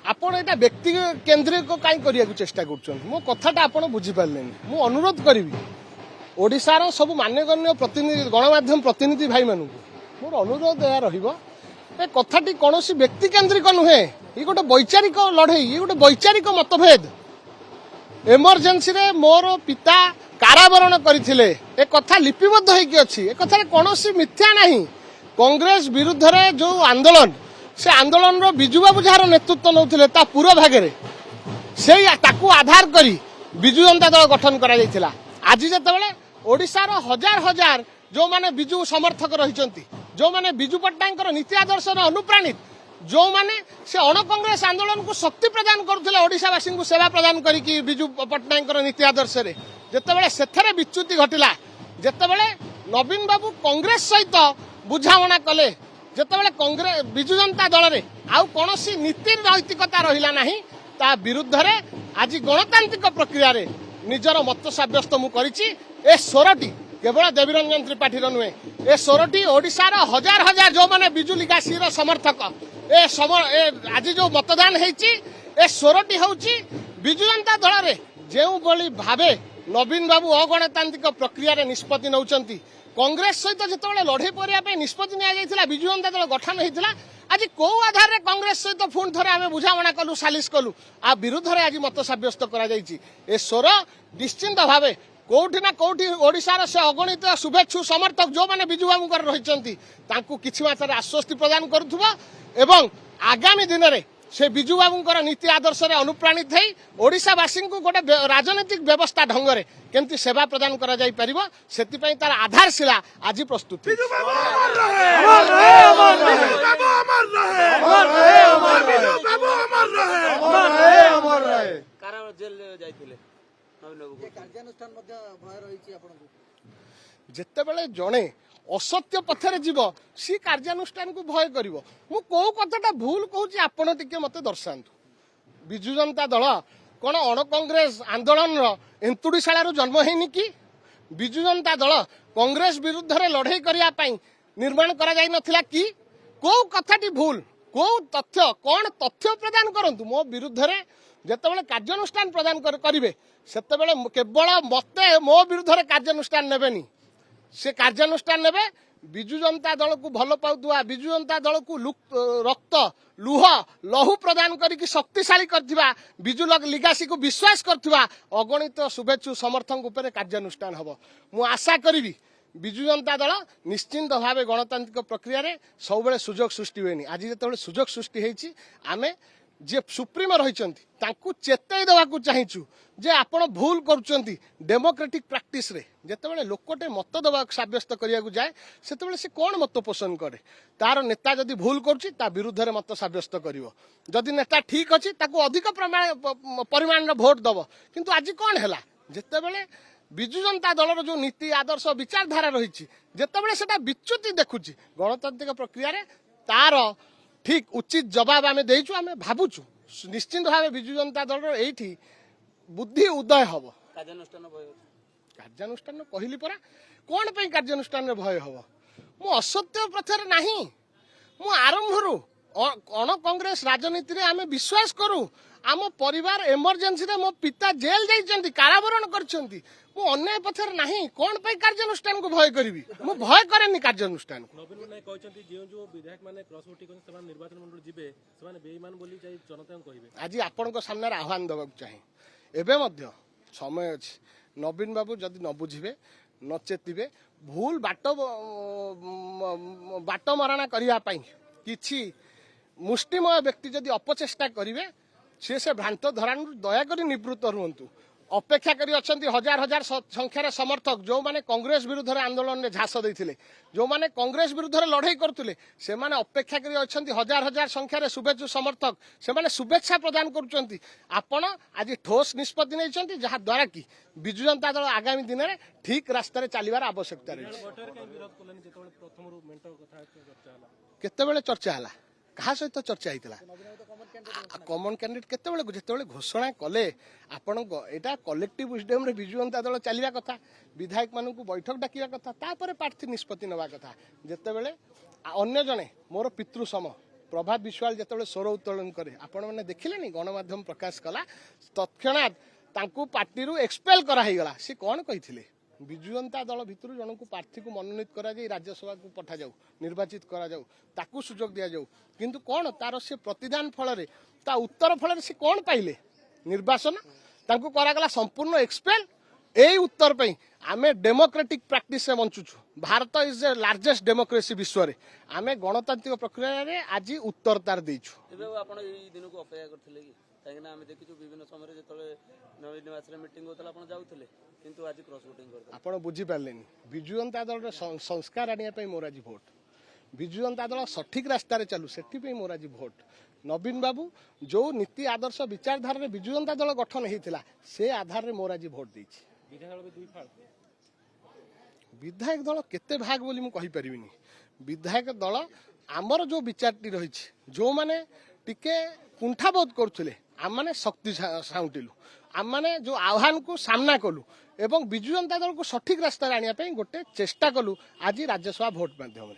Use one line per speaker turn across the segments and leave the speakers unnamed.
आपण एटा व्यक्ति केन्द्रिक कहीं करने चेष्टा कर मो कथाटा आप बुझीपारे मु अनुरोध करी ओडिशार सब मान्यगण्य प्रतिनिधि गणमाध्यम प्रतिनिधि भाई मानू मोर अनुरोध यह रथाटी कौन व्यक्ति केन्द्रिक नुहे ये गोटे वैचारिक लड़े ये गोटे वैचारिक मतभेद एमरजेंसी रे मोर पिता कारावरण करथिले ए कथा लिपिबद्ध होइकी अछि ए कथा कौन मिथ्या नहीं कांग्रेस विरुद्ध रे जो आंदोलन से आंदोलन रो बिजू बाबू जार नेतृत्व नौथिले ता पूरा भागरे से ताकू आधार करी बिजू जनता दल गठन करा जायतिला आज जेतेबेले ओडिसा रो हजार हजार जो माने बिजू समर्थक रहिचंती जो माने बिजू पट्टनायक नीति आदर्श रो अनुप्राणित जो माने से अण कांग्रेस आंदोलन को शक्ति प्रदान करुले ओडिशावासी को सेवा प्रदान करिकी बिजू पट्टनायक नीति आदर्श रे जेतेबेले सेथरे विच्युति घटिला जेतेबेले नवीन बाबू कांग्रेस सहित बुझामणा कले जेतेबेले कांग्रेस बिजू जनता दल रे आउ कोनोसी नीति नैतिकता रहिला नाही ता विरुद्ध रे आज गणतांत्रिक प्रक्रिया रे निजर मत साब्यस्त मु करिछि ए स्वरटी केवल देवीरंजन त्रिपाठी नुहे ए स्वरटी ओडिशार हजार हजार जो माने बिजू लिगासी समर्थक आज जो मतदान होती ए स्वरटी होची बिजू जनता दल रे जेउ बली भावे नवीन बाबू अगणतांत्रिक प्रक्रिया रे निष्पत्ति नौचंती कांग्रेस सहित जिते लड़े पर निष्पत्ति निया बिजू जनता दल गठन होता आज कौ आधार रे कांग्रेस सहित पुणी थे आम बुझामणा कलु सालिश कलु आ विरुद्ध रे आज मत साब्यस्त करा जायछि ए स्वर निश्चिंत भावे कोठी ना कोठी ओडिशार से अगणित शुभेच्छु समर्थक जो माने बिजू बाबू रहिचंती तांकू किछि मात्रा आश्वस्ति प्रदान करुथुबा एवं आगामी दिन रे से बिजू बाबू नीति आदर्श रे अनुप्राणित है ओडिशावासी को गोटे राजनीतिक व्यवस्था ढंग रे केमती सेवा प्रदान करा जाई परिबो सेति पई तार आधारशिला आज प्रस्तुत जेतेबेले जणे असत्य पथरे जीव सी कार्यानुष्ठान को भय करिवो मु को कथाटा भूल कहूची आपण टिके मते दर्शांतु बिजू जनता दल कोन अण कांग्रेस आंदोलन रो एंतुडीशाला जन्म हेनी कि बिजू जनता दल कांग्रेस विरुद्ध रे लड़ाई करिया पई निर्माण करा जाई नथिला कि को कथाटी भूल को तथ्य कोन तथ्य प्रदान करंतु मो विरुद्ध रे जेतेबेले कार्यानुष्ठान प्रदान करिवे सेतेबेले केवल मते मो विरुद्ध रे कार्यानुष्ठान नेबेनी से कार्यानुष्ठान नेबे बिजू जनता दल को भल पाउथुआ बिजू जनता दल को रक्त लुह लहू प्रदान करिकी शक्तिशाली करथिबा बिजू लिगासी को विश्वास करथिबा अगणित शुभेच्छु समर्थक उपरे कार्यानुष्ठान हबो मु आशा करिवि बिजू जनता दल निश्चिंत भावे गणतांत्रिक प्रक्रिया रे सब बेले सुजोग सृष्टि होइनी आज जेतेबेले सुजोग सृष्टि हेछि आमे जे सुप्रीम रहिचंती तांकू चेतई देवाकू चाहिचु जे आपण भूल करूचंती डेमोक्रेटिक प्रैक्टिस रे जेतेबेले लोकटे मत दबा साब्यस्त करिया को जाए सेतेबेले से कोन मत पोषण करे तार नेता जदि भूल करूची ता विरुद्ध रे मत साब्यस्त करिवो जदि नेता ठीक अछि ताकू अधिक परिमाण रे वोट दबो किंतु आज कोन हैला जेतेबेले बिजू जनता दलर जो नीति आदर्श विचारधारा रहिछि जेतेबेले सेटा विच्युति देखुची गणतांत्रिक प्रक्रिया रे तार ठीक उचित जवाब आमे देइछु आमे भाबुछु निश्चिंत भावे बिजू जनता दल एठी बुद्धि उदय हबो कार्यानुष्ठान कहली परा कोन पे कार्यानुष्ठान भय हबो मु असत्य प्रथार नाही मु आरंभरू अण कांग्रेस राजनीति रे आमे विश्वास करू आम परिवार एमरजेंसी रे मो पिता जेल जाइछंती कारावरण करछंती मु अन्याय पथर नाही कोन पे कार्यानुष्ठान को भय करिवि मु भय करेनी कार्यानुष्ठान को
नवीन नायक कहछंती जो विधायक माने क्रॉस वोटिंग समान निर्वाचन मंडल जिबे समान बेईमान बोली जाई जनता कहिबे
आज आपण को सामने आह्वान दबाक चाहे एबे मध्य समय अछि नवीन बाबू जदि न बुझिबे न चेतिबे भूल बाट मरणा करिया पई किछि मुष्टिमय व्यक्ति जदि अपचेष्टा करिवे से भ्रांत धरान दयाकरी निवृत्त रुहंतु अपेक्षा करी अछंती हजार हजार संख्यार समर्थक जो माने कांग्रेस विरुद्ध आंदोलन में झास देथिले जो माने कांग्रेस विरुद्ध लड़ाई करथुले से माने अपेक्षा करी अछंती हजार हजार संख्यार शुभेच्छु समर्थक से माने शुभेच्छा प्रदान करूचंती आपण आज ठोस निष्पत्ति नैचंती जहा द्वारा कि बिजू जनता दल आगामी दिन में ठीक रास्ता रे चलिबार आवश्यकता केतेबेले चर्चा हला कहा सहित चर्चा होता कमन कैंडिडेट केतेबेले जेतेबेले घोषणा कले आपण एटा कलेक्टिव विजडम रे बिजू जनता दल चलिया कथा विधायक मानू बैठक डाकिया कथा तापर प्रार्थी निष्पत्ति नवा कथा जेतेबेले अन्य जने मोर पितृ सम प्रभात विश्वाल जिते स्वर उत्तोलन करे आपण मैंने देखिले गणमाध्यम प्रकाश कला तत्क्षणात तांकू पार्टी एक्सपेल करागला सी कौन कही विजु जनता दल भितर जन को प्रार्थी को मनोनीत करा राज्यसभा को पठा जाऊ निर्वाचित करा जाऊ ताकू सुजोग दिया जाऊ किंतु कौन तार से प्रतिदान फल ता उत्तर फल से कौन पाइले निर्वाचन तांकू करागला संपूर्ण एक्सपेल यही उत्तर पे आमे डेमोक्रेटिक प्रैक्टिस से बंचुछु Bharat is the largest democracy विश्व रे आमे गणतांत्रिक प्रक्रिया रे आज उत्तर तार देइछु
एबे आपण एई दिन को अपेक्षा करथिले कि काहेना आमे देखिछु विभिन्न समय जेतले नवीन निवास रे मीटिंग होतला आपण जाउथिले किंतु आज क्रॉस वोटिंग करथले
आपण बुझी पारलेनी विजु जनता दल रे संस्कार आनिया पे मोर आज भोट विजु जनता दल सठिक रास्ता रे चालू सेठी पे मोर आज भोट नवीन बाबू जो नीति आदर्श विचारधारा रे विजु जनता दल गठन हेतिला से आधार रे मोर आज भोट देइछि विधायक दल केते भाग बोली मु कहि परिबिनी विधायक दल आमर जो विचारटी रही जो माने टिके कुंठाबोध करथुले आम माने शक्ति साउंटिलु आम माने जो आह्वान को सामना कलु एवं विजु जनता दल को सठिक रास्ता आनिया पे गोटे चेष्टा कलु आज राज्यसभा भोट माध्यम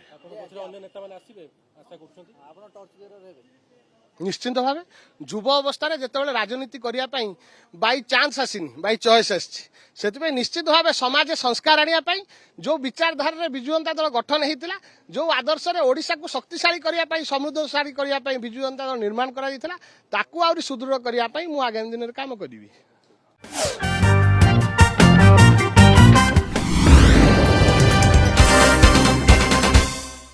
निश्चिंत भाव युव अवस्था जिते राजनीति करने बाई चांस आसनी बाई चॉइस आसी निश्चित भाव समाज संस्कार आने जो विचारधारा विजु जनता दल गठन होता जो आदर्श ओडिशा को शक्तिशाली करने समृद्धशाली करने विजु जनता दल निर्माण करा सुदृढ़ करने आगामी दिन में काम करी।